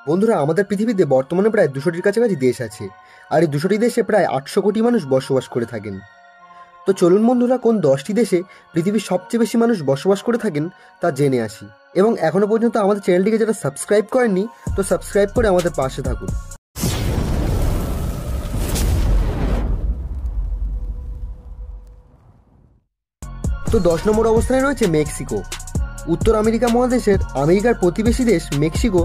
বন্ধুরা, আমাদের পৃথিবীতে বর্তমানে প্রায় 200টির কাছাকাছি দেশ আছে। আর এই 200টি দেশে প্রায় 800 কোটি মানুষ বসবাস করে থাকেন। তো চলুন বন্ধুরা, কোন 10টি দেশে পৃথিবীর সবচেয়ে বেশি মানুষ বসবাস করে থাকেন তা জেনে আসি। এবং এখনও পর্যন্ত আমাদের চ্যানেলটিকে যারা সাবস্ক্রাইব করেননি, তো সাবস্ক্রাইব করে আমাদের পাশে থাকুন। তো 10 নম্বর অবস্থানে রয়েছে মেক্সিকো। উত্তর আমেরিকা মহাদেশের আমেরিকার প্রতিবেশী দেশ মেক্সিকো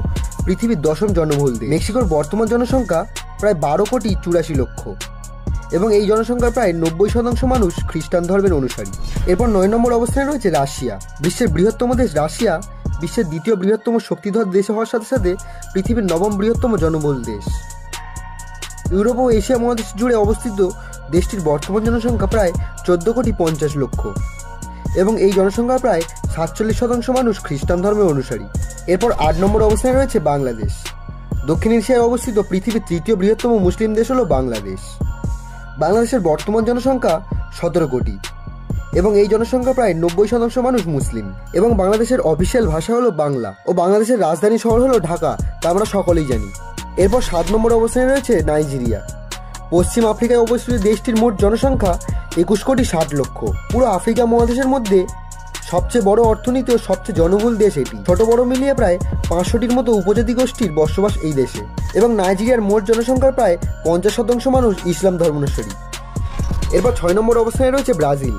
পৃথিবীর 10ম জনবহুল দেশ। মেক্সিকোর বর্তমান জনসংখ্যা প্রায় 12,84,00,000 এবং এই জনসংখ্যার প্রায় 90% মানুষ খ্রিস্টান ধর্মের অনুসারী। এরপর 9 নম্বর অবস্থানে রয়েছে রাশিয়া। বিশ্বের বৃহত্তম দেশ রাশিয়া বিশ্বের দ্বিতীয় বৃহত্তম শক্তিধর দেশ হওয়ার সাথে সাথে পৃথিবীর 9ম বৃহত্তম জনবহুল দেশ। ইউরোপ ও এশিয়া মহাদেশ জুড়ে অবস্থিত দেশটির বর্তমান জনসংখ্যা প্রায় 14,50,00,000 এবং এই জনসংখ্যার প্রায় 47% মানুষ খ্রিস্টান ধর্মের অনুসারী। এরপর 8 নম্বর অবস্থানে রয়েছে বাংলাদেশ। দক্ষিণ এশিয়ায় অবস্থিত পৃথিবীর তৃতীয় বৃহত্তম মুসলিম দেশ হল বাংলাদেশ। বাংলাদেশের বর্তমান জনসংখ্যা 17 কোটি এবং এই জনসংখ্যা প্রায় 90% মানুষ মুসলিম। এবং বাংলাদেশের অফিসিয়াল ভাষা হলো বাংলা ও বাংলাদেশের রাজধানী শহর হলো ঢাকা, তা আমরা সকলেই জানি। এরপর 7 নম্বর অবস্থানে রয়েছে নাইজেরিয়া। পশ্চিম আফ্রিকায় অবস্থিত দেশটির মোট জনসংখ্যা 21,60,00,000। পুরো আফ্রিকা মহাদেশের মধ্যে সবচেয়ে বড় অর্থনীতি ও সবচেয়ে জনবহুল দেশ এটি। ছোট বড় মিলিয়ে প্রায় 500টির মতো উপজাতি গোষ্ঠীর বসবাস এই দেশে। এবং নাইজেরিয়ার মোট জনসংখ্যার প্রায় 50% মানুষ ইসলাম ধর্মানুসারী। এরপর 6 নম্বর অবস্থানে রয়েছে ব্রাজিল।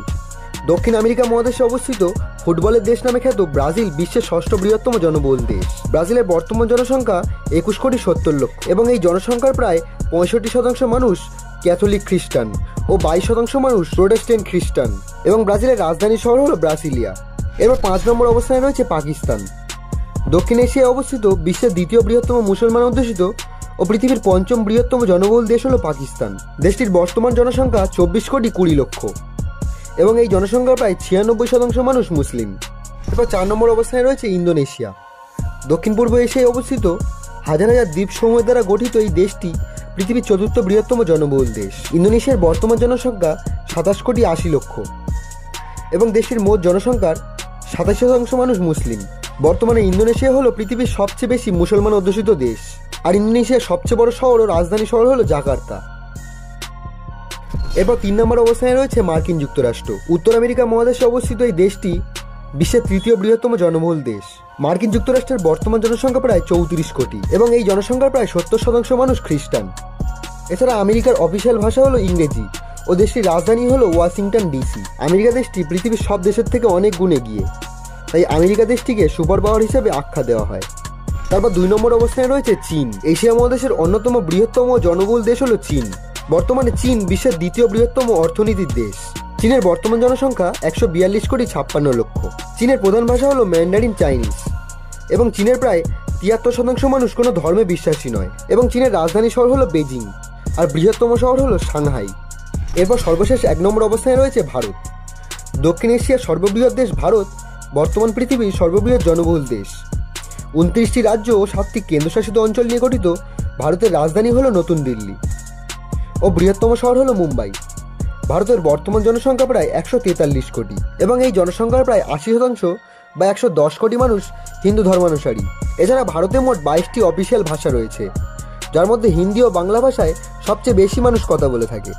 দক্ষিণ আমেরিকা মহাদেশে অবস্থিত ফুটবলের দেশ নামে খ্যাত ব্রাজিল বিশ্বের 6ষ্ঠ বৃহত্তম জনবহুল দেশ। ব্রাজিলের বর্তমান জনসংখ্যা 21,70,00,000 এবং এই জনসংখ্যার প্রায় 65% মানুষ ক্যাথলিক খ্রিস্টান ও 22% মানুষ প্রোটেস্ট্যান্ট খ্রিস্টান। এবং ব্রাজিলের রাজধানী শহর হলো ব্রাসিলিয়া। এরপর 5 নম্বর অবস্থানে রয়েছে পাকিস্তান। দক্ষিণ এশিয়ায় অবস্থিত বিশ্বের দ্বিতীয় বৃহত্তম মুসলমান অধ্যুষিত ও পৃথিবীর 5ম বৃহত্তম জনবহুল দেশ হলো পাকিস্তান। দেশটির বর্তমান জনসংখ্যা 24,20,00,000 এবং এই জনসংখ্যার প্রায় 96% মানুষ মুসলিম। এরপর 4 নম্বর অবস্থানে রয়েছে ইন্দোনেশিয়া। দক্ষিণ পূর্ব এশিয়ায় অবস্থিত হাজার হাজার দ্বীপসমূহের দ্বারা গঠিত এই দেশটি পৃথিবীর 4র্থ বৃহত্তম জনবহুল দেশ। ইন্দোনেশিয়ার বর্তমান জনসংখ্যা 27,80,00,000 এবং দেশটির মোট জনসংখ্যার 27% মানুষ মুসলিম। বর্তমানে ইন্দোনেশিয়া হলো পৃথিবীর সবচেয়ে বেশি মুসলমান অধ্যুষিত দেশ। আর ইন্দোনেশিয়ার সবচেয়ে বড় শহর ও রাজধানী শহর হলো জাকার্তা। এরপর 3 নম্বর অবস্থানে রয়েছে মার্কিন যুক্তরাষ্ট্র। উত্তর আমেরিকা মহাদেশে অবস্থিত এই দেশটি বিশ্বের 3য় বৃহত্তম জনবহুল দেশ। মার্কিন যুক্তরাষ্ট্রের বর্তমান জনসংখ্যা প্রায় 34 কোটি এবং এই জনসংখ্যার প্রায় 70% মানুষ খ্রিস্টান। এছাড়া আমেরিকার অফিসিয়াল ভাষা হলো ইংরেজি ও দেশটির রাজধানী হলো ওয়াশিংটন ডিসি। আমেরিকা দেশটি পৃথিবীর সব দেশের থেকে অনেক গুণ এগিয়ে, তাই আমেরিকা দেশটিকে সুপার পাওয়ার হিসেবে আখ্যা দেওয়া হয়। তারপর 2 নম্বর অবস্থানে রয়েছে চীন। এশিয়া মহাদেশের অন্যতম বৃহত্তম জনবহুল দেশ হলো চীন। বর্তমানে চীন বিশ্বের দ্বিতীয় বৃহত্তম অর্থনীতির দেশ। চীনের বর্তমান জনসংখ্যা 142,56,00,000। চীনের প্রধান ভাষা হলো ম্যান্ডারিন চাইনিজ এবং চীনের প্রায় 73% মানুষ কোনো ধর্মে বিশ্বাসী নয়। এবং চীনের রাজধানী শহর হলো বেজিং আর বৃহত্তম শহর হলো সাংহাই। এরপর সর্বশেষ 1 নম্বর অবস্থানে রয়েছে ভারত। দক্ষিণ এশিয়ার সর্ববৃহৎ দেশ ভারত বর্তমান পৃথিবীর সর্ববৃহৎ জনবহুল দেশ। 29টি রাজ্য ও 7টি কেন্দ্রশাসিত অঞ্চল নিয়ে গঠিত ভারতের রাজধানী হলো নতুন দিল্লি ও বৃহত্তম শহর হলো মুম্বাই। ভারতের বর্তমান জনসংখ্যা প্রায় 143 কোটি এবং এই জনসংখ্যার প্রায় 80% বা 110 কোটি মানুষ হিন্দু ধর্মানুসারী। এছাড়া ভারতে মোট 22টি অফিসিয়াল ভাষা রয়েছে, যার মধ্যে হিন্দি ও বাংলা ভাষায় সবচেয়ে বেশি মানুষ কথা বলে থাকে।